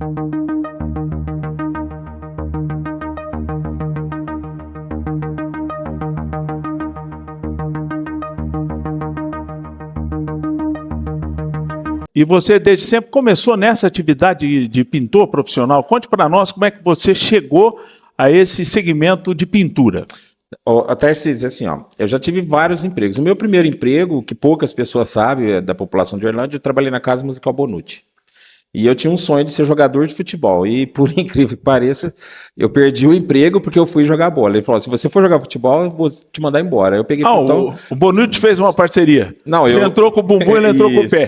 E você desde sempre começou nessa atividade de pintor profissional. Conte para nós como é que você chegou a esse segmento de pintura. Até se dizer assim, ó, eu já tive vários empregos. O meu primeiro emprego, que poucas pessoas sabem, da população de Orlândia, eu trabalhei na Casa Musical Bonucci. E eu tinha um sonho de ser jogador de futebol. E, por incrível que pareça, eu perdi o emprego porque eu fui jogar bola. Ele falou, se você for jogar futebol, eu vou te mandar embora. Eu peguei... O Bonucci fez uma parceria. Não, você entrou com o bumbum, ele entrou com o pé.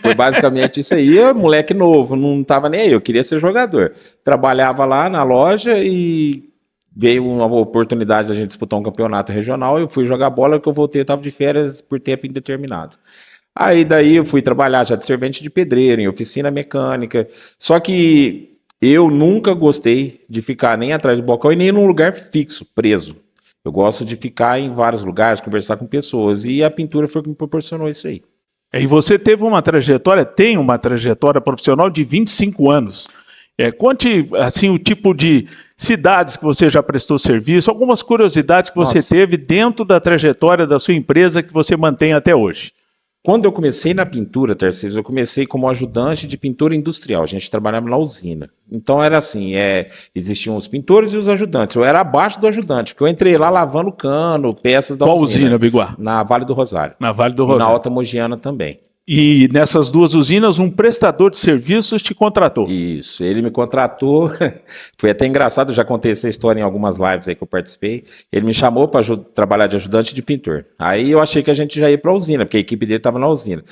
Foi basicamente isso aí. Eu, moleque novo, não tava nem aí. Eu queria ser jogador. Trabalhava lá na loja e veio uma oportunidade da gente disputar um campeonato regional. Eu fui jogar bola, que eu voltei, eu tava de férias por tempo indeterminado. Aí daí eu fui trabalhar já de servente de pedreiro, em oficina mecânica. Só que eu nunca gostei de ficar nem atrás do balcão e nem num lugar fixo, preso. Eu gosto de ficar em vários lugares, conversar com pessoas. E a pintura foi o que me proporcionou isso aí. E você teve uma trajetória, tem uma trajetória profissional de 25 anos. Conte assim, o tipo de cidades que você já prestou serviço, algumas curiosidades que você teve dentro da trajetória da sua empresa que você mantém até hoje. Quando eu comecei na pintura, Tarcísio, eu comecei como ajudante de pintura industrial. A gente trabalhava na usina. Então era assim, existiam os pintores e os ajudantes. Eu era abaixo do ajudante, porque eu entrei lá lavando cano, peças da usina. Qual usina, Biguá? Na Vale do Rosário. Na Vale do Rosário. E na Alta Mogiana também. E nessas duas usinas, um prestador de serviços te contratou. Isso, ele me contratou, foi até engraçado, eu já contei essa história em algumas lives aí que eu participei. Ele me chamou para trabalhar de ajudante de pintor. Aí eu achei que a gente já ia para a usina, porque a equipe dele estava na usina.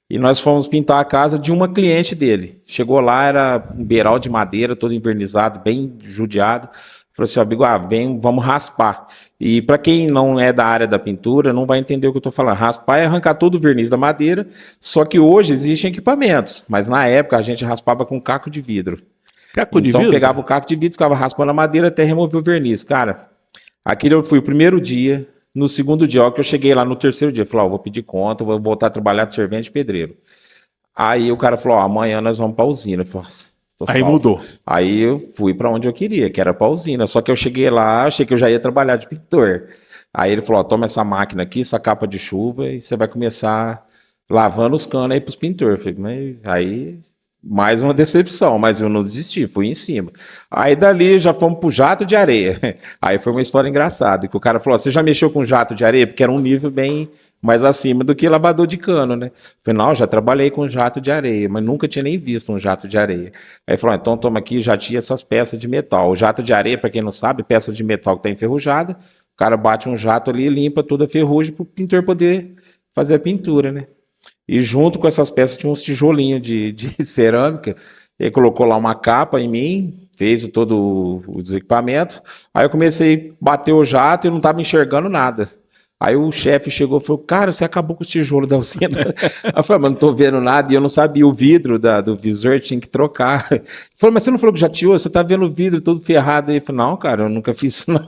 E nós fomos pintar a casa de uma cliente dele. Chegou lá, era um beiral de madeira, todo invernizado, bem judiado. Falou assim, ó, Biguá, vem, vamos raspar. E para quem não é da área da pintura, não vai entender o que eu estou falando. Raspar é arrancar todo o verniz da madeira, só que hoje existem equipamentos. Mas na época a gente raspava com caco de vidro. Caco de vidro? Então pegava o caco de vidro, ficava raspando a madeira até remover o verniz. Cara, aquilo foi o primeiro dia. No segundo dia, ó, que eu cheguei lá no terceiro dia, falei, ó, vou pedir conta, vou voltar a trabalhar de servente de pedreiro. Aí o cara falou, ó, amanhã nós vamos para a usina. Eu falei, aí mudou. Aí eu fui para onde eu queria, que era para a usina. Só que eu cheguei lá, achei que eu já ia trabalhar de pintor. Aí ele falou, ó, toma essa máquina aqui, essa capa de chuva, e você vai começar lavando os canos aí para os pintores. Falei, mas aí, mais uma decepção, mas eu não desisti, fui em cima. Aí dali já fomos pro jato de areia. Aí foi uma história engraçada, que o cara falou, você já mexeu com jato de areia? Porque era um nível bem mais acima do que lavador de cano, né? Falei, não, já trabalhei com jato de areia, mas nunca tinha nem visto um jato de areia. Aí falou, então toma aqui, já tinha essas peças de metal. O jato de areia, para quem não sabe, peça de metal que está enferrujada, o cara bate um jato ali e limpa toda a ferrugem para o pintor poder fazer a pintura, né? E junto com essas peças tinha uns tijolinhos de cerâmica, ele colocou lá uma capa em mim, fez todo os equipamentos, aí eu comecei a bater o jato e não estava enxergando nada. Aí o chefe chegou e falou, cara, você acabou com os tijolos da usina. Eu falei, mas não tô vendo nada, e eu não sabia, o vidro do visor tinha que trocar. Ele falou, mas você não falou que já tirou? Você tá vendo o vidro todo ferrado aí? Eu falei, não, cara, eu nunca fiz isso não.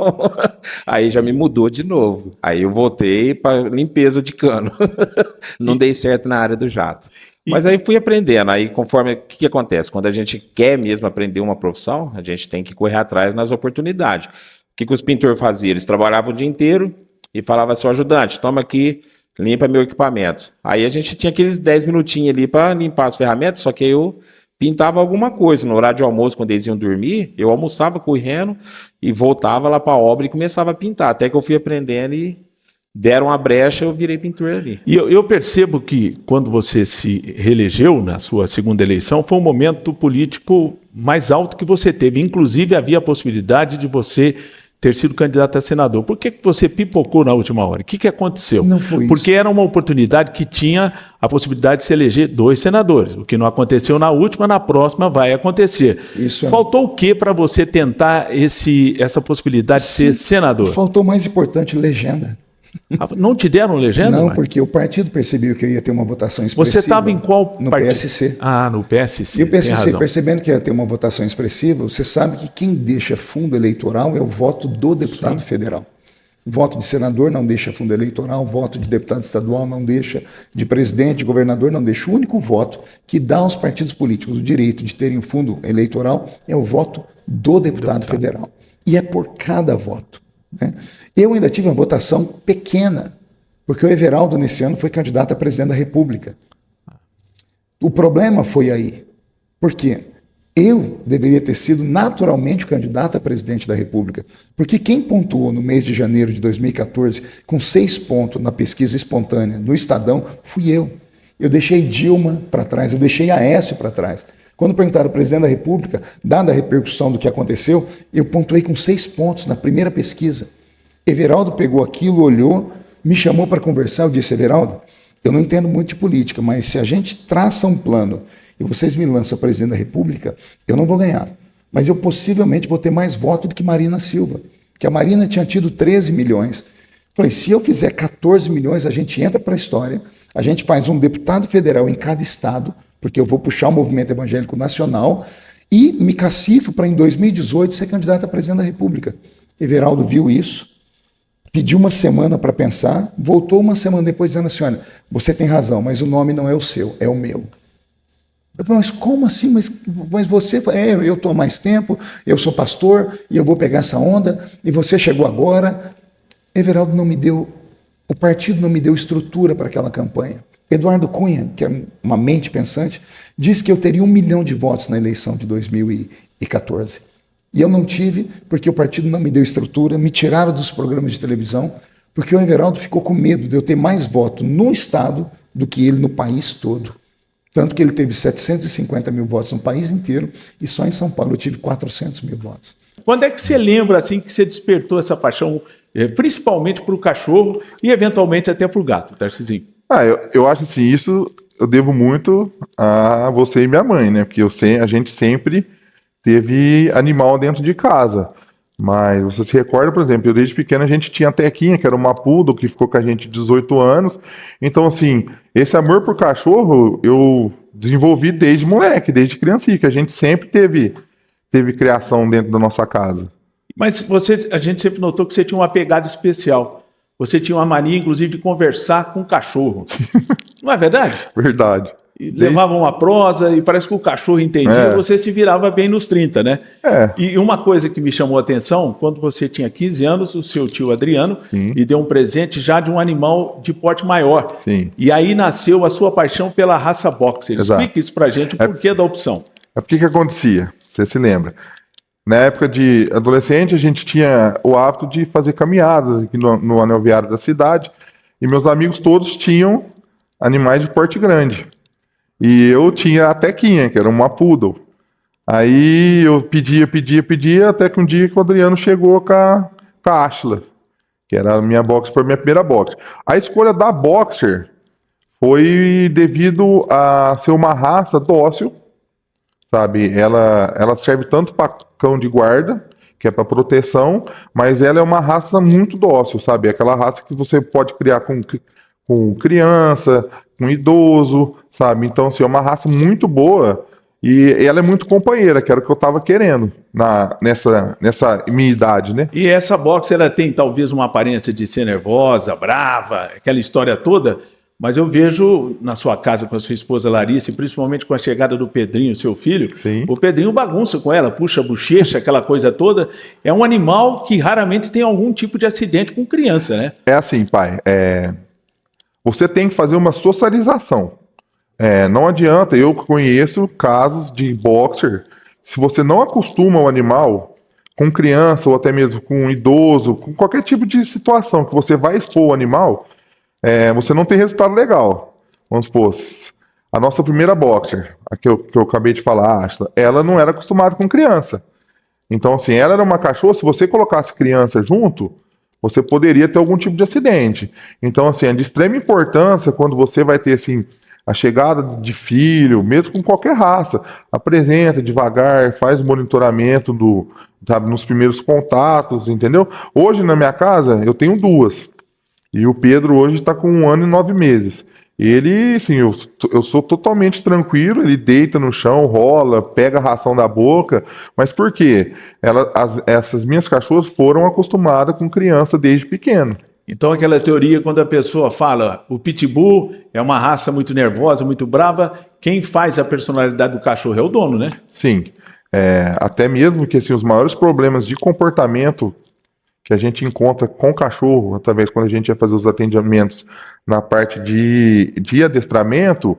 Aí já me mudou de novo. Aí eu voltei para limpeza de cano. Não dei certo na área do jato. Mas aí fui aprendendo, aí conforme, o que acontece? Quando a gente quer mesmo aprender uma profissão, a gente tem que correr atrás nas oportunidades. O que os pintores faziam? Eles trabalhavam o dia inteiro, e falava assim, ajudante, toma aqui, limpa meu equipamento. Aí a gente tinha aqueles 10 minutinhos ali para limpar as ferramentas, só que eu pintava alguma coisa. No horário de almoço, quando eles iam dormir, eu almoçava correndo e voltava lá para a obra e começava a pintar. Até que eu fui aprendendo e deram uma brecha, eu virei pintor ali. E eu percebo que quando você se reelegeu na sua segunda eleição, foi um momento político mais alto que você teve. Inclusive, havia a possibilidade de você ter sido candidato a senador. Por que você pipocou na última hora? O que aconteceu? Não foi isso. Porque era uma oportunidade que tinha a possibilidade de se eleger 2 senadores. O que não aconteceu na última, na próxima vai acontecer. Isso Faltou o que para você tentar essa possibilidade de ser senador? Faltou mais importante, legenda. Não te deram legenda? Não, porque o partido percebeu que eu ia ter uma votação expressiva. Você estava em qual no partido? PSC. Ah, no PSC. E o PSC, percebendo que ia ter uma votação expressiva, você sabe que quem deixa fundo eleitoral é o voto do deputado federal. Voto de senador não deixa fundo eleitoral, voto de deputado estadual não deixa, de presidente, de governador não deixa. O único voto que dá aos partidos políticos o direito de terem fundo eleitoral é o voto do deputado federal. E é por cada voto, né? Eu ainda tive uma votação pequena, porque o Everaldo, nesse ano, foi candidato a presidente da República. O problema foi aí. Por quê? Eu deveria ter sido naturalmente o candidato a presidente da República, porque quem pontuou no mês de janeiro de 2014 com 6 pontos na pesquisa espontânea no Estadão fui eu. Eu deixei Dilma para trás, eu deixei Aécio para trás. Quando perguntaram ao presidente da República, dada a repercussão do que aconteceu, eu pontuei com 6 pontos na primeira pesquisa. Everaldo pegou aquilo, olhou, me chamou para conversar, eu disse, Everaldo, eu não entendo muito de política, mas se a gente traça um plano e vocês me lançam presidente da República, eu não vou ganhar. Mas eu possivelmente vou ter mais voto do que Marina Silva, que a Marina tinha tido 13 milhões. Falei, se eu fizer 14 milhões, a gente entra para a história, a gente faz um deputado federal em cada estado, porque eu vou puxar o movimento evangélico nacional, e me cacifo para em 2018 ser candidato a presidente da República. Everaldo viu isso, pediu uma semana para pensar, voltou uma semana depois dizendo assim, olha, você tem razão, mas o nome não é o seu, é o meu. Eu falei, mas como assim? Mas você... eu estou há mais tempo, eu sou pastor, e eu vou pegar essa onda, e você chegou agora. Everaldo não me deu... O partido não me deu estrutura para aquela campanha. Eduardo Cunha, que é uma mente pensante, disse que eu teria 1 milhão de votos na eleição de 2014. E eu não tive, porque o partido não me deu estrutura, me tiraram dos programas de televisão, porque o Everaldo ficou com medo de eu ter mais voto no Estado do que ele no país todo. Tanto que ele teve 750 mil votos no país inteiro e só em São Paulo eu tive 400 mil votos. Quando é que você lembra assim que você despertou essa paixão, principalmente para o cachorro e eventualmente até para o gato, Tarcisinho? Eu acho assim, isso eu devo muito a você e minha mãe, né? Porque a gente sempre teve animal dentro de casa. Mas você se recorda, por exemplo, eu desde pequeno a gente tinha a Tequinha, que era uma poodle, que ficou com a gente 18 anos. Então, assim, esse amor por cachorro eu desenvolvi desde moleque, desde criancinha, que a gente sempre teve criação dentro da nossa casa. Mas a gente sempre notou que você tinha uma pegada especial. Você tinha uma mania, inclusive, de conversar com o cachorro. Não é verdade? Verdade. E levava uma prosa e parece que o cachorro entendia, você se virava bem nos 30, né? E uma coisa que me chamou a atenção, quando você tinha 15 anos, o seu tio Adriano lhe deu um presente já de um animal de porte maior. Sim. E aí nasceu a sua paixão pela raça boxer. Exato. Explique isso pra gente, o porquê da opção. Porque que acontecia? Você se lembra? Na época de adolescente, a gente tinha o hábito de fazer caminhadas aqui no anel viário da cidade, e meus amigos todos tinham animais de porte grande. E eu tinha a Tequinha, que era uma poodle. Aí eu pedia, até que um dia que o Adriano chegou com a Ashla, que era a minha boxer, foi a minha primeira boxer. A escolha da boxer foi devido a ser uma raça dócil, sabe? Ela serve tanto para cão de guarda, que é para proteção, mas ela é uma raça muito dócil, sabe? Aquela raça que você pode criar com criança, com idoso, sabe? Então, assim, é uma raça muito boa e ela é muito companheira, que era o que eu estava querendo nessa minha idade, né? E essa boxer, ela tem talvez uma aparência de ser nervosa, brava, aquela história toda, mas eu vejo na sua casa com a sua esposa Larissa, e principalmente com a chegada do Pedrinho, seu filho, Sim. O Pedrinho bagunça com ela, puxa a bochecha, aquela coisa toda. É um animal que raramente tem algum tipo de acidente com criança, né? É assim, pai, você tem que fazer uma socialização. Não adianta, eu conheço casos de boxer, se você não acostuma o animal com criança ou até mesmo com um idoso, com qualquer tipo de situação que você vai expor o animal, você não tem resultado legal. Vamos supor, a nossa primeira boxer, a que eu acabei de falar, Ashla, ela não era acostumada com criança. Então, assim, ela era uma cachorra, se você colocasse criança junto, você poderia ter algum tipo de acidente. Então, assim, é de extrema importância quando você vai ter, assim, a chegada de filho, mesmo com qualquer raça, apresenta devagar, faz o monitoramento nos primeiros contatos, entendeu? Hoje, na minha casa, eu tenho 2. E o Pedro hoje está com 1 ano e 9 meses. Ele, assim, eu sou totalmente tranquilo, ele deita no chão, rola, pega a ração da boca, mas por quê? Essas minhas cachorras foram acostumadas com criança desde pequeno. Então, aquela teoria, quando a pessoa fala o Pitbull é uma raça muito nervosa, muito brava, quem faz a personalidade do cachorro é o dono, né? Sim, até mesmo que assim, os maiores problemas de comportamento que a gente encontra com o cachorro, através quando a gente vai fazer os atendimentos na parte de adestramento,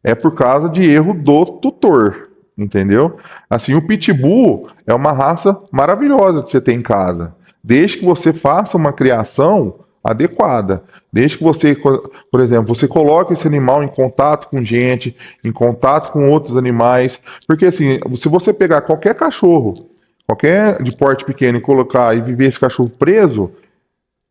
é por causa de erro do tutor, entendeu? Assim, o Pitbull é uma raça maravilhosa de você ter em casa, desde que você faça uma criação adequada, desde que você, por exemplo, você coloque esse animal em contato com gente, em contato com outros animais, porque assim, se você pegar qualquer cachorro, qualquer de porte pequeno e colocar e viver esse cachorro preso,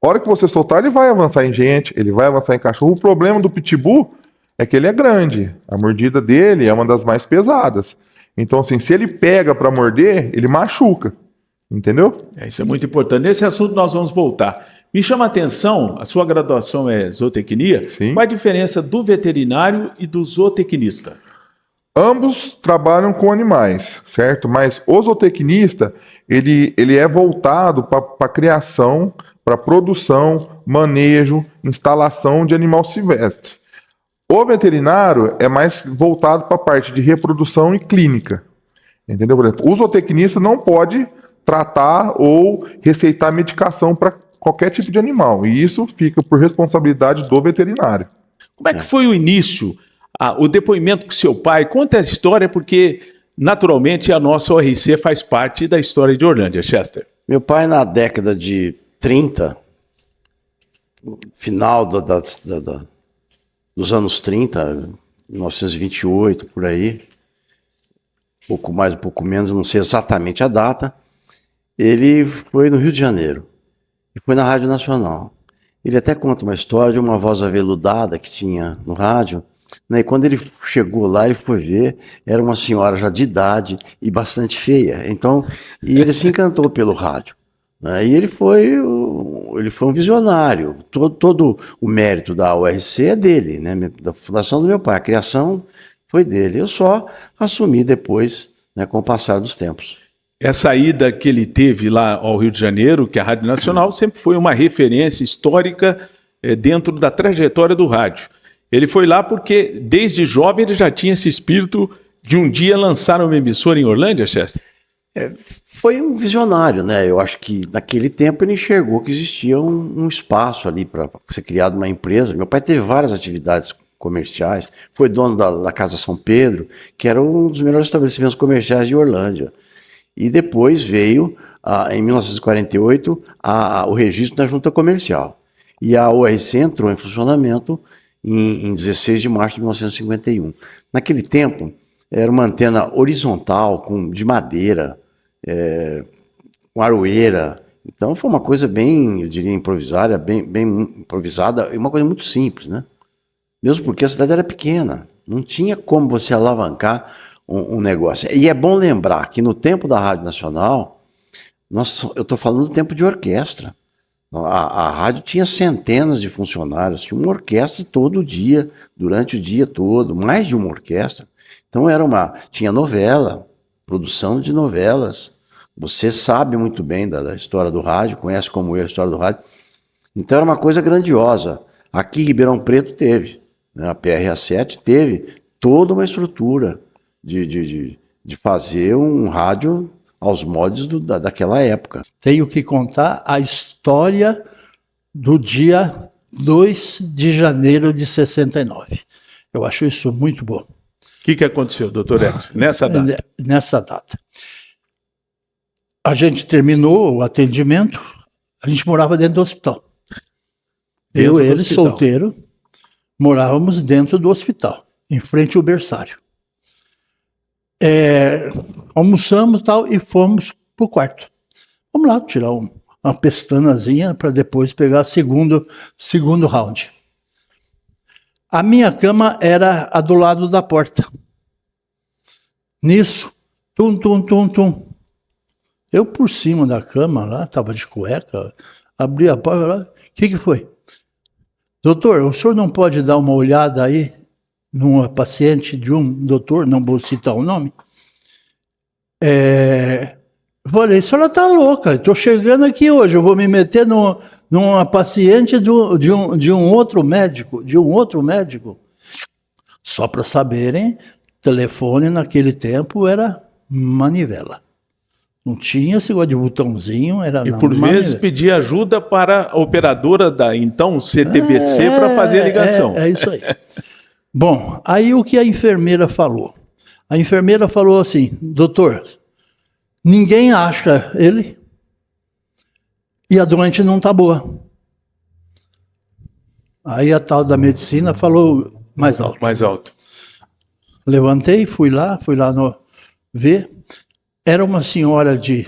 a hora que você soltar ele vai avançar em gente, ele vai avançar em cachorro. O problema do Pitbull é que ele é grande, a mordida dele é uma das mais pesadas, então assim, se ele pega para morder, ele machuca, entendeu? Isso é muito importante. Nesse assunto nós vamos voltar. Me chama a atenção, a sua graduação é zootecnia. Sim. Qual a diferença do veterinário e do zootecnista? Ambos trabalham com animais, certo? Mas o zootecnista, ele é voltado para a criação, para produção, manejo, instalação de animal silvestre. O veterinário é mais voltado para a parte de reprodução e clínica, entendeu? Por exemplo, o zootecnista não pode tratar ou receitar medicação para qualquer tipo de animal, e isso fica por responsabilidade do veterinário. Como é que foi o início, o depoimento com seu pai? Conta a história, porque naturalmente a nossa ORC faz parte da história de Orlândia, Chester. Meu pai, na década de 30, final dos anos 30, 1928, por aí, pouco mais, um pouco menos, não sei exatamente a data, ele foi no Rio de Janeiro. E foi na Rádio Nacional. Ele até conta uma história de uma voz aveludada que tinha no rádio, né? E quando ele chegou lá, ele foi ver, era uma senhora já de idade e bastante feia. Então, e ele se encantou pelo rádio, né? E ele foi um visionário. Todo o mérito da URC é dele, né? Da fundação do meu pai. A criação foi dele. Eu só assumi depois, né, com o passar dos tempos. Essa ida que ele teve lá ao Rio de Janeiro, que a Rádio Nacional sempre foi uma referência histórica dentro da trajetória do rádio. Ele foi lá porque, desde jovem, ele já tinha esse espírito de um dia lançar uma emissora em Orlândia, Chester? Foi um visionário, né? Eu acho que naquele tempo ele enxergou que existia um espaço ali para ser criado uma empresa. Meu pai teve várias atividades comerciais, foi dono da Casa São Pedro, que era um dos melhores estabelecimentos comerciais de Orlândia. E depois veio, em 1948, o registro da Junta Comercial. E a ORC entrou em funcionamento em 16 de março de 1951. Naquele tempo, era uma antena horizontal, de madeira, com aroeira. Então foi uma coisa bem, eu diria, improvisada, bem improvisada, e uma coisa muito simples, né? Mesmo porque a cidade era pequena, não tinha como você alavancar um negócio. E é bom lembrar que no tempo da Rádio Nacional, eu estou falando do tempo de orquestra. A rádio tinha centenas de funcionários, tinha uma orquestra todo dia, durante o dia todo, mais de uma orquestra. Então tinha novela, produção de novelas. Você sabe muito bem da história do rádio, conhece como eu a história do rádio. Então era uma coisa grandiosa. Aqui em Ribeirão Preto teve, né, a PRA7 teve toda uma estrutura de fazer um rádio aos moldes daquela época. Tenho que contar a história do dia 2 de janeiro de 69. Eu acho isso muito bom. O que aconteceu, doutor Edson, nessa data? Nessa data. A gente terminou o atendimento, a gente morava dentro do hospital. Ele, solteiro, morávamos dentro do hospital, em frente ao berçário. Almoçamos tal, e fomos para o quarto. Vamos lá tirar uma pestanazinha para depois pegar segundo round. A minha cama era a do lado da porta. Nisso, tum, tum, tum, tum. Eu por cima da cama lá, estava de cueca, abri a porta lá. O que foi? doutor, o senhor não pode dar uma olhada aí numa paciente de um doutor, não vou citar o nome? Eu falei, a senhora está louca, estou chegando aqui hoje, eu vou me meter numa paciente de um outro médico, Só para saberem, telefone naquele tempo era manivela. Não tinha esse negócio de botãozinho, era E na por manivela. vezes pedir ajuda para a operadora da então CTBC para fazer a ligação. É isso aí. Bom, aí o que a enfermeira falou? A enfermeira falou assim, doutor, ninguém acha ele e a doente não está boa. Aí a tal da medicina falou mais alto. Mais alto. Levantei, fui lá ver. Era uma senhora de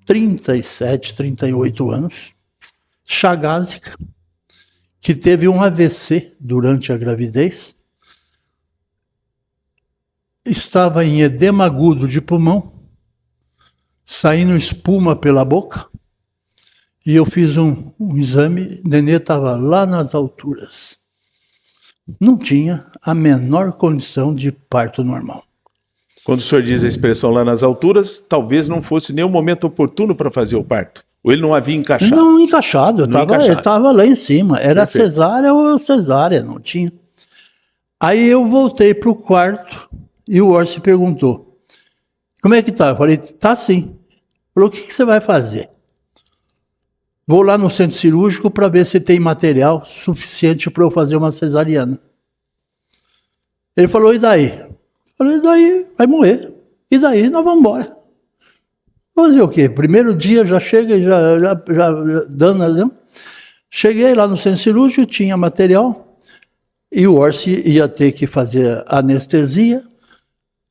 37, 38 anos, chagásica, que teve um AVC durante a gravidez, estava em edema agudo de pulmão, saindo espuma pela boca, e eu fiz um exame, Nenê estava lá nas alturas. Não tinha a menor condição de parto normal. Quando o senhor diz a expressão lá nas alturas, talvez não fosse nem o momento oportuno para fazer o parto. Ou ele não havia encaixado. Não encaixado, eu estava lá em cima. Era Perfeito. cesárea ou cesárea, não tinha. Aí eu voltei para o quarto e o Orsi perguntou, como é que tá? Eu falei, tá sim. Ele falou, o que você vai fazer? Vou lá no centro cirúrgico para ver se tem material suficiente para eu fazer uma cesariana. Ele falou, e daí? Eu falei, e daí vai morrer. E daí nós vamos embora. Fazer o quê? Primeiro dia já chega e já dando, né? Cheguei lá no centro cirúrgico, tinha material, e o Orsi ia ter que fazer anestesia.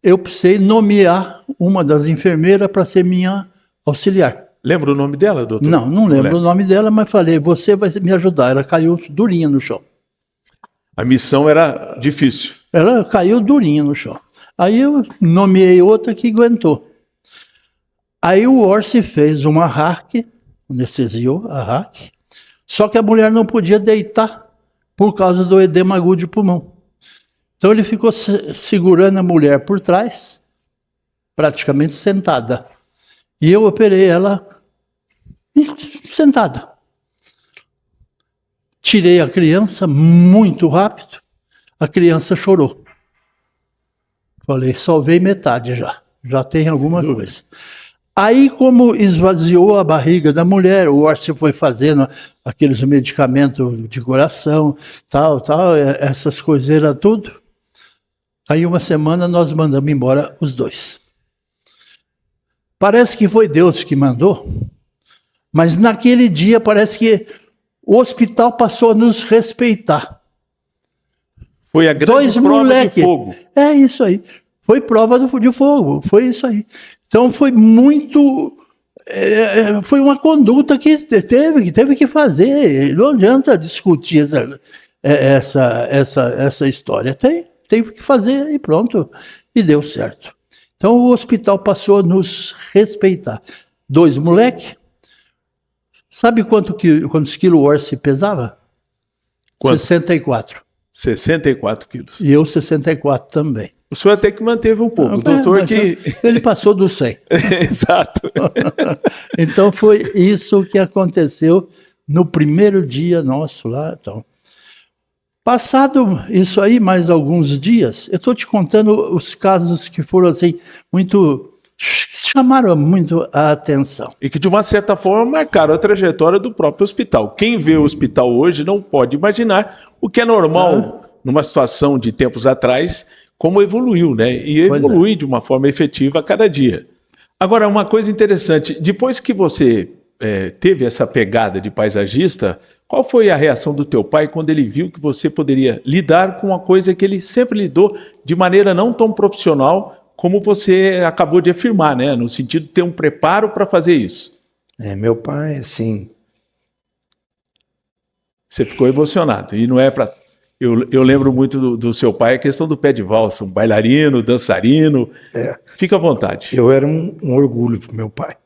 Eu precisei nomear uma das enfermeiras para ser minha auxiliar. Lembra o nome dela, doutor? Não lembro o nome dela, mas falei, você vai me ajudar. Ela caiu durinha no chão. A missão era difícil. Ela caiu durinha no chão. Aí eu nomeei outra que aguentou. Aí o Orsi fez uma hack, anestesiou a hack, só que a mulher não podia deitar por causa do edema agudo de pulmão. Então ele ficou segurando a mulher por trás, praticamente sentada. E eu operei ela sentada. Tirei a criança muito rápido, a criança chorou. Falei, salvei metade já tem alguma coisa. Aí, como esvaziou a barriga da mulher, o Orsi foi fazendo aqueles medicamentos de coração, tal, essas coiseiras tudo. Aí, uma semana, nós mandamos embora os dois. Parece que foi Deus que mandou, mas naquele dia parece que o hospital passou a nos respeitar. Foi a grande Dois prova moleque. de fogo. É isso aí. Foi prova de fogo, foi isso aí. Então foi muito... foi uma conduta que teve que fazer. Não adianta discutir essa história. Teve que fazer e pronto. E deu certo. Então o hospital passou a nos respeitar. 2 moleque. Sabe quantos quilos o Orsi pesava? Quanto? 64. 64 quilos. E eu 64 também. O senhor até que manteve um pouco. O doutor Mas que... ele passou do 100. Exato. Então foi isso que aconteceu no primeiro dia nosso lá. Então. Passado isso aí, mais alguns dias, eu estou te contando os casos que foram assim, chamaram muito a atenção. E que, de uma certa forma, marcaram a trajetória do próprio hospital. Quem vê o hospital hoje não pode imaginar o que é normal numa situação de tempos atrás, como evoluiu, né? E evolui de uma forma efetiva a cada dia. Agora, uma coisa interessante, depois que você teve essa pegada de paisagista, qual foi a reação do teu pai quando ele viu que você poderia lidar com uma coisa que ele sempre lidou de maneira não tão profissional, como você acabou de afirmar, né? No sentido de ter um preparo para fazer isso? Meu pai, assim... Você ficou emocionado. E não é para... Eu lembro muito do seu pai, a questão do pé de valsa, um bailarino, dançarino. Fica à vontade. Eu era um orgulho pro meu pai.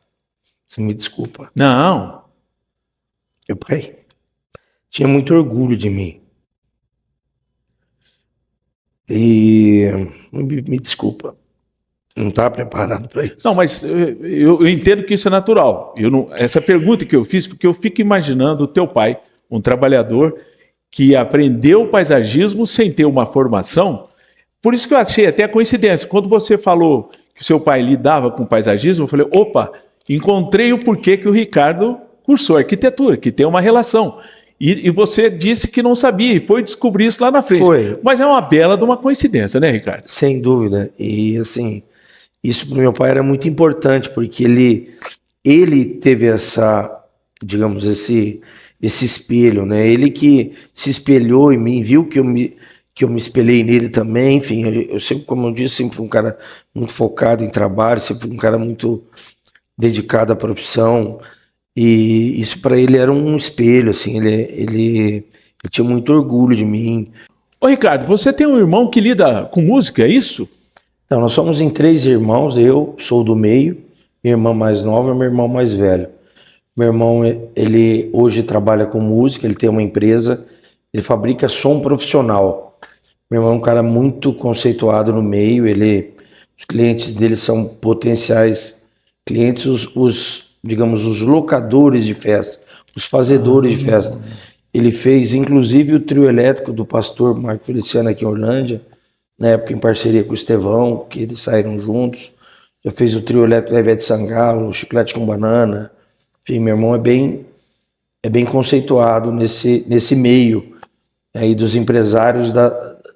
Você me desculpa. Não. Meu pai tinha muito orgulho de mim. E me desculpa, não estava preparado para isso. Não, mas eu entendo que isso é natural. Essa pergunta que eu fiz, porque eu fico imaginando o teu pai, um trabalhador que aprendeu paisagismo sem ter uma formação. Por isso que eu achei até coincidência. Quando você falou que o seu pai lidava com paisagismo, eu falei, opa, encontrei o porquê que o Ricardo cursou arquitetura, que tem uma relação. E você disse que não sabia e foi descobrir isso lá na frente. Foi. Mas é uma bela de uma coincidência, né, Ricardo? Sem dúvida. E assim, isso para o meu pai era muito importante, porque ele teve essa, digamos, esse espelho, né? Ele que se espelhou em mim, viu que eu me espelhei nele também. Enfim, eu sempre, como eu disse, sempre fui um cara muito focado em trabalho, sempre fui um cara muito dedicado à profissão. E isso para ele era um espelho, assim, ele tinha muito orgulho de mim. Ô, Ricardo, você tem um irmão que lida com música, é isso? Então, nós somos em 3 irmãos, eu sou do meio, minha irmã mais nova e meu irmão mais velho. Meu irmão, ele hoje trabalha com música, ele tem uma empresa, ele fabrica som profissional. Meu irmão é um cara muito conceituado no meio, os clientes dele são potenciais clientes, digamos, os locadores de festa, os fazedores de festa. Ele fez, inclusive, o trio elétrico do pastor Marco Feliciano aqui em Orlândia, na época em parceria com o Estevão, que eles saíram juntos. Já fez o trio elétrico da Ivete Sangalo, o Chiclete com Banana. Enfim, meu irmão é bem conceituado nesse meio aí dos empresários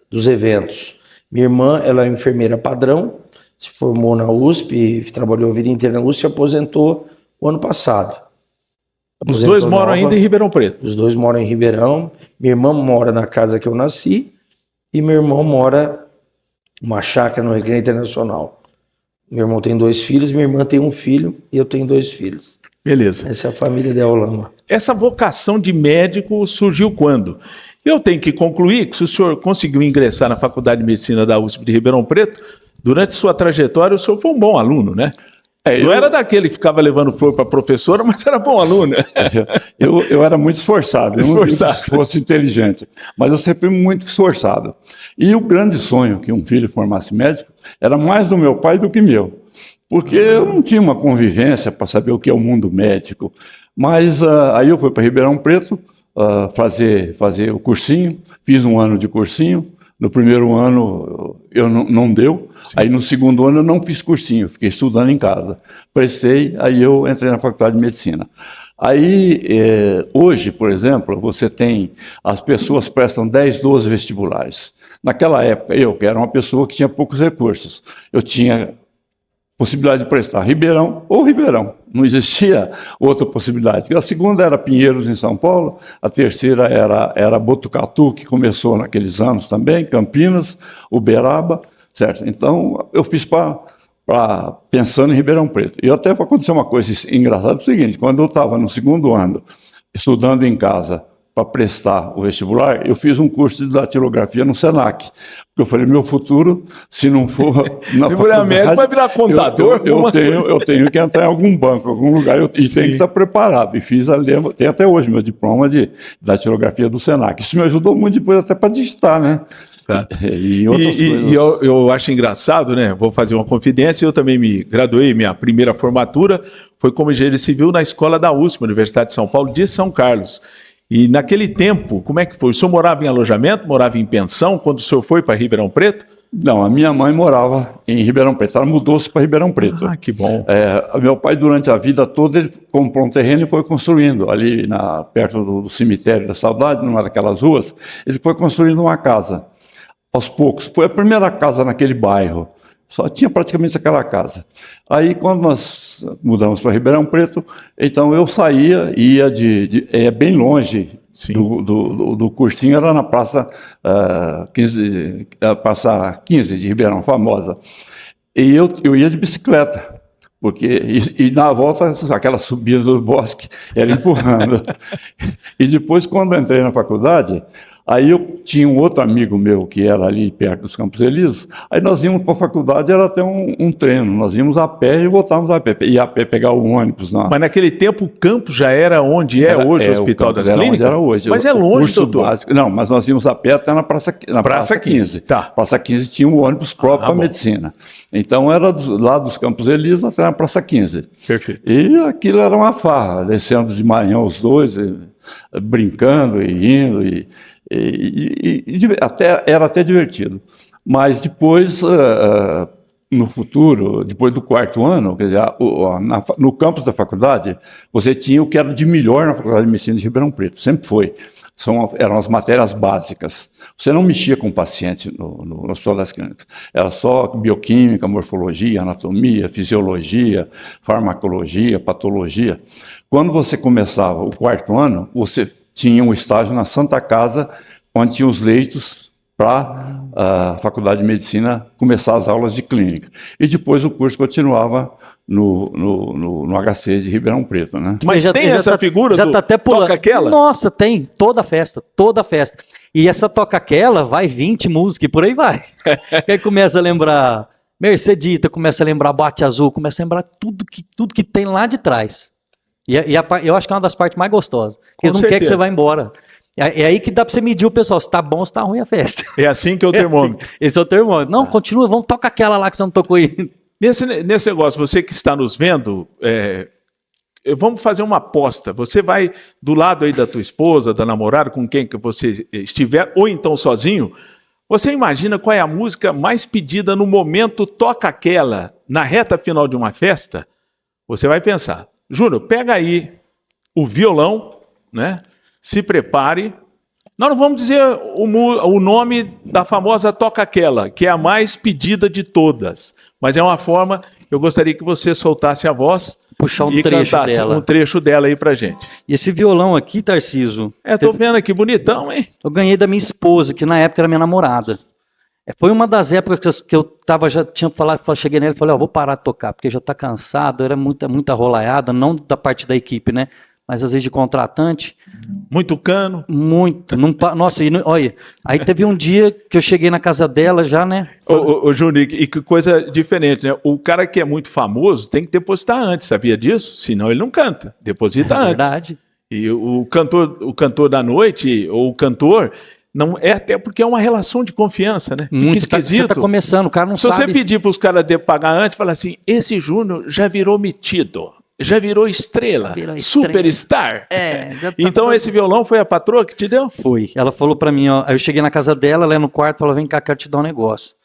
dos eventos. Minha irmã, ela é enfermeira padrão, se formou na USP, trabalhou a vida inteira na USP e aposentou o ano passado. Os dois moram ainda em Ribeirão Preto. Os dois moram em Ribeirão. Minha irmã mora na casa que eu nasci e meu irmão mora numa chácara no Recreio Internacional. Meu irmão tem 2 filhos, minha irmã tem um filho e eu tenho 2 filhos. Beleza. Essa é a família de Aulama. Essa vocação de médico surgiu quando? Eu tenho que concluir que se o senhor conseguiu ingressar na Faculdade de Medicina da USP de Ribeirão Preto, durante sua trajetória o senhor foi um bom aluno, né? Não era daquele que ficava levando flor para a professora, mas era bom aluno. Eu era muito esforçado, eu não digo que fosse inteligente, mas eu sempre fui muito esforçado. E o grande sonho que um filho formasse médico era mais do meu pai do que meu, porque eu não tinha uma convivência para saber o que é o mundo médico. Mas aí eu fui para Ribeirão Preto fazer o cursinho, fiz 1 ano de cursinho. No primeiro ano eu não deu, sim. Aí no segundo ano eu não fiz cursinho, fiquei estudando em casa. Prestei, aí eu entrei na Faculdade de Medicina. Aí, hoje, por exemplo, as pessoas prestam 10, 12 vestibulares. Naquela época, eu, que era uma pessoa que tinha poucos recursos, eu tinha possibilidade de prestar Ribeirão ou Ribeirão. Não existia outra possibilidade. A segunda era Pinheiros, em São Paulo. A terceira era Botucatu, que começou naqueles anos também, Campinas, Uberaba, certo? Então, eu fiz pensando em Ribeirão Preto. E até acontecer uma coisa engraçada, é o seguinte, quando eu estava no segundo ano, estudando em casa, para prestar o vestibular, eu fiz um curso de datilografia no Senac. Porque eu falei, meu futuro, se não for na faculdade, médico vai virar contador. Eu tenho que entrar em algum banco, algum lugar, e tenho que estar preparado. E fiz tenho até hoje meu diploma de datilografia do Senac. Isso me ajudou muito depois até para digitar, né? Tá. E eu acho engraçado, né? Vou fazer uma confidência, eu também me graduei, minha primeira formatura foi como engenheiro civil na escola da USP, Universidade de São Paulo, de São Carlos. E naquele tempo, como é que foi? O senhor morava em alojamento, morava em pensão, quando o senhor foi para Ribeirão Preto? Não, a minha mãe morava em Ribeirão Preto, ela mudou-se para Ribeirão Preto. Ah, que bom. Meu pai, durante a vida toda, ele comprou um terreno e foi construindo, ali perto do cemitério da Saudade, numa daquelas ruas, ele foi construindo uma casa, aos poucos. Foi a primeira casa naquele bairro. Só tinha praticamente aquela casa. Aí, quando nós mudamos para Ribeirão Preto, então eu saía, ia bem longe do cursinho, era na Praça 15 de Ribeirão, famosa. E eu ia de bicicleta, e na volta, aquela subida do bosque, era empurrando. E depois, quando eu entrei na faculdade, Aí eu tinha um outro amigo meu que era ali perto dos Campos Elíseos, aí nós íamos para a faculdade, era até um treino, nós íamos a pé e voltávamos a pé, ia a pé pegar o ônibus. Mas naquele tempo o campus já era onde é hoje o Hospital das Clínicas? Era hoje. Mas é longe, doutor. Básico, não, mas nós íamos a pé até na Praça 15. Tá. Praça 15 tinha um ônibus próprio para medicina. Então era lá dos Campos Elíseos até na Praça 15. Perfeito. E aquilo era uma farra, descendo de manhã os dois, brincando e indo, era até divertido. Mas depois, no futuro, depois do quarto ano, quer dizer, no campus da faculdade, você tinha o que era de melhor na Faculdade de Medicina de Ribeirão Preto, sempre foi. Eram as matérias básicas. Você não mexia com o paciente no Hospital das Clínicas. Era só bioquímica, morfologia, anatomia, fisiologia, farmacologia, patologia. Quando você começava o quarto ano, você tinha um estágio na Santa Casa, onde tinha os leitos para a Faculdade de Medicina começar as aulas de clínica. E depois o curso continuava no HC de Ribeirão Preto, né? Mas tem essa figura já do tá até pulando. Toca Aquela? Nossa, tem. Toda festa. E essa Toca Aquela vai 20 músicas e por aí vai. Aí começa a lembrar Mercedita, começa a lembrar Boate Azul, começa a lembrar tudo que tem lá de trás. Eu acho que é uma das partes mais gostosas. Porque eles não querem que você vá embora. É aí que dá pra você medir o pessoal, se tá bom ou se tá ruim a festa. É assim que é o termômetro. Assim. Esse é o termômetro. Não, continua, vamos tocar aquela lá que você não tocou aí. Nesse negócio, você que está nos vendo, vamos fazer uma aposta. Você vai do lado aí da tua esposa, da namorada, com quem que você estiver, ou então sozinho, você imagina qual é a música mais pedida no momento Toca Aquela, na reta final de uma festa? Você vai pensar, Júnior, pega aí o violão, né? Se prepare. Nós não vamos dizer o nome da famosa Toca Aquela, que é a mais pedida de todas. Mas é uma forma, eu gostaria que você soltasse a voz puxar um e trecho cantasse dela. um trecho dela aí pra gente. E esse violão aqui, Tarciso, Tô vendo aqui, bonitão, hein? eu ganhei da minha esposa, que na época era minha namorada. Foi uma das épocas que eu já tinha falado, cheguei nela e falei, vou parar de tocar, porque já tá cansado, era muita rolaiada, não da parte da equipe, né? Mas às vezes de contratante. Muito cano. Muito. Nossa, olha, aí teve um dia que eu cheguei na casa dela já, né? Ô Júnior, e que coisa diferente, né? O cara que é muito famoso tem que depositar antes, sabia disso? Senão ele não canta, deposita antes. Verdade. E o cantor da noite, ou o cantor, não é até porque é uma relação de confiança, né? Fica esquisito. Você tá começando, o cara não sabe. Se você pedir para os caras pagar antes, falar assim, esse Júnior já virou metido. Já virou estrela, superstar. Então esse violão foi a patroa que te deu? Foi. Ela falou pra mim, ó. Aí eu cheguei na casa dela, ela no quarto, falou: vem cá, quero te dar um negócio.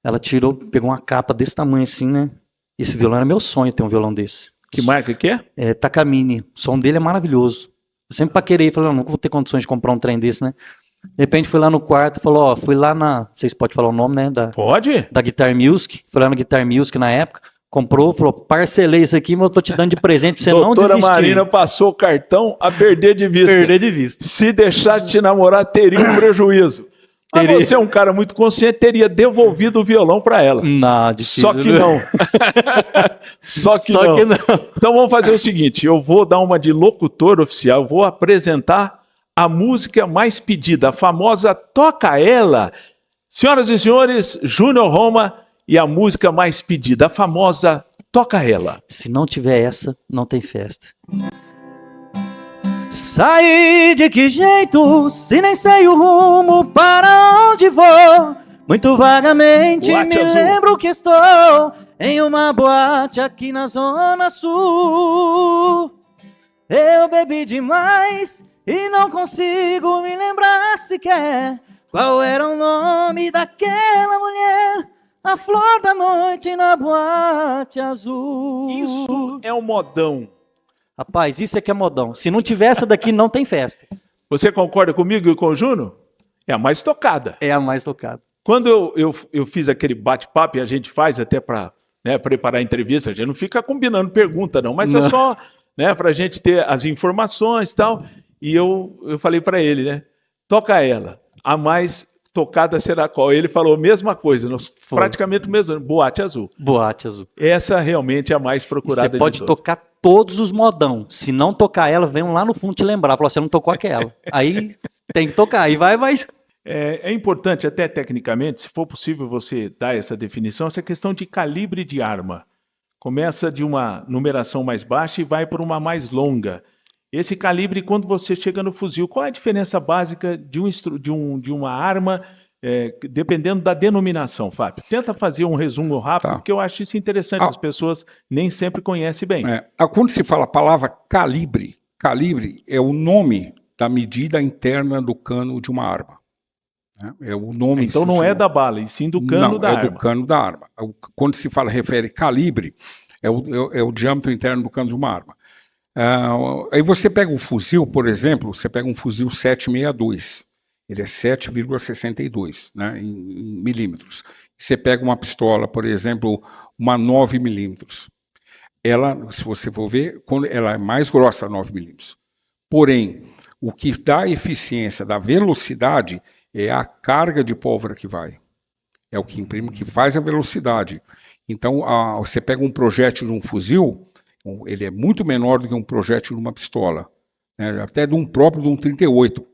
Ela pegou uma capa desse tamanho assim, né? Esse violão era meu sonho ter um violão desse. Que marca que é? É Takamine. O som dele é maravilhoso. Eu sempre paquerei, falei, nunca vou ter condições de comprar um trem desse, né? De repente fui lá no quarto, falou, fui lá na, vocês podem falar o nome, né? Pode? Da Guitar Music. Fui lá na Guitar Music na época. Comprou, falou, parcelei isso aqui, mas eu tô te dando de presente pra você não desistir. Doutora Marina passou o cartão a perder de vista. Perder de vista. Se deixasse te namorar, teria um prejuízo. Mas você é um cara muito consciente, teria devolvido o violão para ela. Não, Só que não. Só que não. Então vamos fazer o seguinte, eu vou dar uma de locutor oficial, eu vou apresentar a música mais pedida, a famosa Toca Ela. Senhoras e senhores, Júnior Roma, e a música mais pedida, a famosa Toca Ela. Se não tiver essa, não tem festa. Saí de que jeito, se nem sei o rumo para onde vou? Muito vagamente Boate me Azul. lembro que estou em uma boate aqui na Zona Sul. Eu bebi demais e não consigo me lembrar sequer qual era o nome daquela mulher. A flor da noite na boate azul. Isso é um modão. Rapaz, isso é que é modão. Se não tiver essa daqui, não tem festa. Você concorda comigo e com o Júnior? É a mais tocada. É a mais tocada. Quando eu fiz aquele bate-papo, e a gente faz até para preparar a entrevista, a gente não fica combinando pergunta não, mas é só para a gente ter as informações e tal. E eu falei para ele, né? Toca Ela, a mais tocada será qual? Ele falou a mesma coisa, Foi. praticamente o mesmo, Boate Azul. Boate Azul. Essa realmente é a mais E procurada você pode de todas. tocar todos os modão. Se não tocar ela, vem um lá no fundo te lembrar. Falar, você não tocou aquela. Aí tem que tocar. Aí vai, mas... É importante, até tecnicamente, se for possível você dar essa definição, essa questão de calibre de arma. Começa de uma numeração mais baixa e vai para uma mais longa. Esse calibre, quando você chega no fuzil, qual é a diferença básica de uma arma, dependendo da denominação, Fábio? Tenta fazer um resumo rápido, Tá. porque eu acho isso interessante, as pessoas nem sempre conhecem bem. Quando se fala a palavra calibre, calibre é o nome da medida interna do cano de uma arma. Né? É o nome. Então não é da bala, e sim do cano da arma. É do cano da arma. Quando se refere calibre, é o diâmetro interno do cano de uma arma. Aí você pega um fuzil, por exemplo, você pega um fuzil 7.62, ele é 7,62, né, em milímetros. Você pega uma pistola, por exemplo, uma 9 milímetros. Ela, se você for ver, ela é mais grossa, 9 milímetros. Porém, o que dá a eficiência da velocidade é a carga de pólvora que vai. É o que imprime, que faz a velocidade. Então, você pega um projétil de um fuzil, ele é muito menor do que um projétil de uma pistola, né? Até de um 38,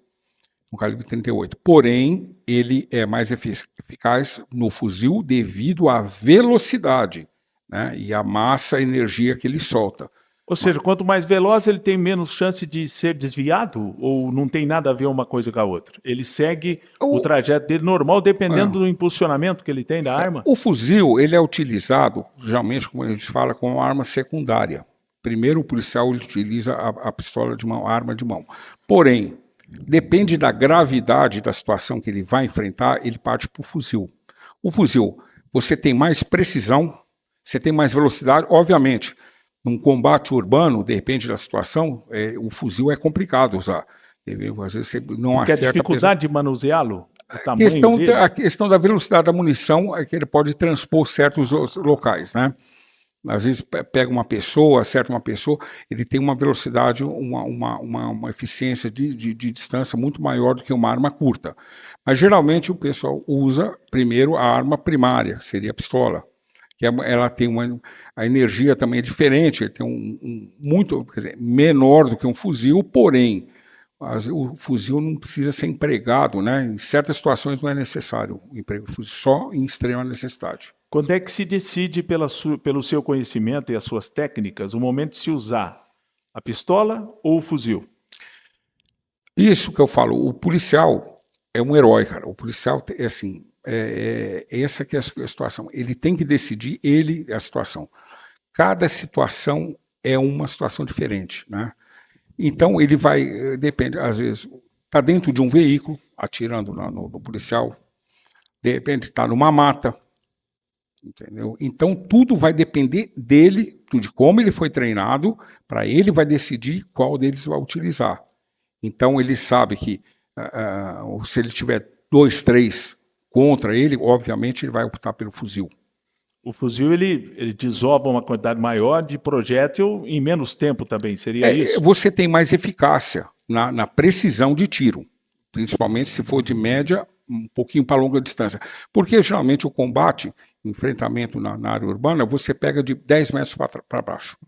um calibre 38. Porém, ele é mais eficaz no fuzil devido à velocidade, né? E à massa, energia que ele solta. Ou seja, quanto mais veloz, ele tem menos chance de ser desviado? Ou não tem nada a ver uma coisa com a outra? Ele segue o trajeto dele normal, dependendo do impulsionamento que ele tem da arma? O fuzil, ele é utilizado, geralmente, como a gente fala, como uma arma secundária. Primeiro, o policial ele utiliza a pistola de mão, a arma de mão. Porém, depende da gravidade da situação que ele vai enfrentar, ele parte para o fuzil. O fuzil, você tem mais precisão, você tem mais velocidade, obviamente. Num combate urbano, depende da situação, o fuzil é complicado usar. Às vezes você não Porque acerta a dificuldade de manuseá-lo, o tamanho dele... A questão da velocidade da munição é que ele pode transpor certos locais, né? Às vezes pega uma pessoa, acerta uma pessoa, ele tem uma velocidade, uma eficiência de distância muito maior do que uma arma curta. Mas geralmente o pessoal usa primeiro a arma primária, que seria a pistola. Que ela tem a energia também é diferente, ele tem muito, quer dizer, menor do que um fuzil, porém, o fuzil não precisa ser empregado, né? Em certas situações não é necessário o emprego do fuzil, só em extrema necessidade. Quando é que se decide, pelo seu conhecimento e as suas técnicas, o momento de se usar a pistola ou o fuzil? Isso que eu falo, o policial é um herói, cara. O policial é assim, essa que é a situação. Ele tem que decidir, a situação. Cada situação é uma situação diferente, né? Então ele vai, depende, às vezes, está dentro de um veículo, atirando no policial, de repente está numa mata, entendeu? Então tudo vai depender dele, de como ele foi treinado, para ele vai decidir qual deles vai utilizar. Então ele sabe que se ele tiver 2, 3 contra ele, obviamente ele vai optar pelo fuzil. O fuzil ele desova uma quantidade maior de projétil em menos tempo também, seria isso? Você tem mais eficácia na precisão de tiro, principalmente se for de média, um pouquinho para longa distância. Porque geralmente o combate, enfrentamento na área urbana, você pega de 10 metros para baixo.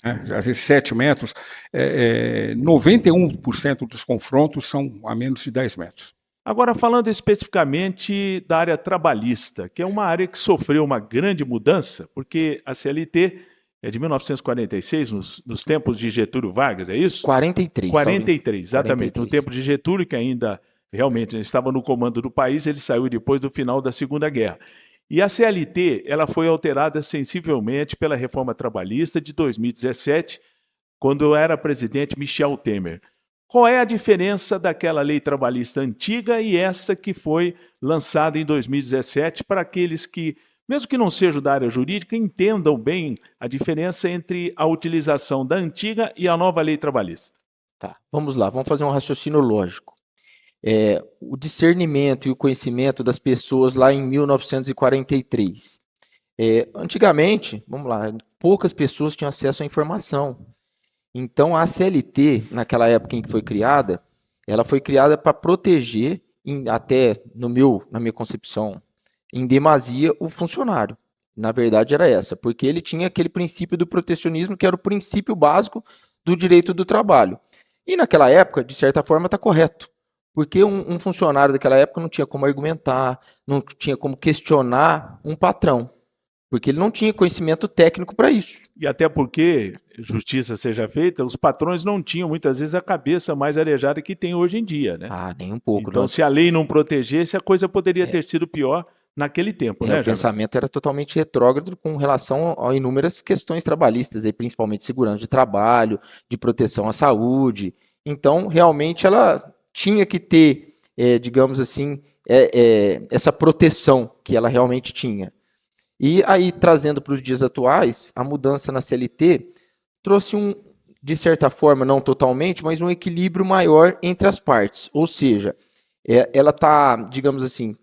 Às vezes 7 metros, 91% dos confrontos são a menos de 10 metros. Agora, falando especificamente da área trabalhista, que é uma área que sofreu uma grande mudança, porque a CLT é de 1946, nos tempos de Getúlio Vargas, é isso? 43. 43, exatamente. 43. No tempo de Getúlio, que ainda realmente estava no comando do país, ele saiu depois do final da Segunda Guerra. E a CLT ela foi alterada sensivelmente pela reforma trabalhista de 2017, quando era presidente Michel Temer. Qual é a diferença daquela lei trabalhista antiga e essa que foi lançada em 2017 para aqueles que, mesmo que não sejam da área jurídica, entendam bem a diferença entre a utilização da antiga e a nova lei trabalhista? Tá, vamos lá, vamos fazer um raciocínio lógico. O discernimento e o conhecimento das pessoas lá em 1943. Antigamente, vamos lá, poucas pessoas tinham acesso à informação. Então, a CLT, naquela época em que foi criada, ela foi criada para proteger até na minha concepção, em demasia o funcionário. Na verdade era essa, porque ele tinha aquele princípio do protecionismo que era o princípio básico do direito do trabalho. E naquela época, de certa forma, está correto. Porque um funcionário daquela época não tinha como argumentar, não tinha como questionar um patrão. Porque ele não tinha conhecimento técnico para isso. E até porque, justiça seja feita, os patrões não tinham muitas vezes a cabeça mais arejada que tem hoje em dia, né? Ah, nem um pouco. Então, não. se a lei não protegesse, a coisa poderia ter sido pior naquele tempo, né, O pensamento era totalmente retrógrado com relação a inúmeras questões trabalhistas, aí, principalmente segurança de trabalho, de proteção à saúde. Então, realmente, ela tinha que ter, digamos assim, essa proteção que ela realmente tinha. E aí, trazendo para os dias atuais, a mudança na CLT trouxe de certa forma, não totalmente, mas um equilíbrio maior entre as partes. Ou seja, ela está, digamos assim,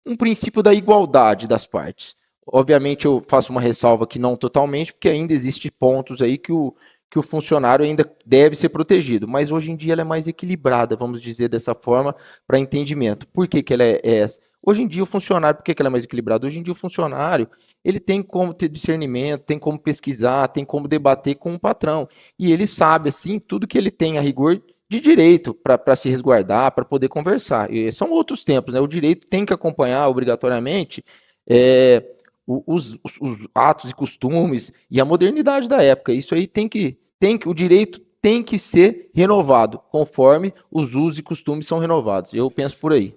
um princípio da igualdade das partes. Obviamente, eu faço uma ressalva que não totalmente, porque ainda existem pontos aí que o funcionário ainda deve ser protegido, mas hoje em dia ela é mais equilibrada, vamos dizer dessa forma, para entendimento. Por que ela é essa? Hoje em dia o funcionário, por que ela é mais equilibrada? Hoje em dia o funcionário, ele tem como ter discernimento, tem como pesquisar, tem como debater com o patrão, e ele sabe, assim, tudo que ele tem a rigor de direito para se resguardar, para poder conversar. E são outros tempos, né? O direito tem que acompanhar obrigatoriamente os atos e costumes e a modernidade da época. Isso aí o direito tem que ser renovado, conforme os usos e costumes são renovados. Eu penso por aí.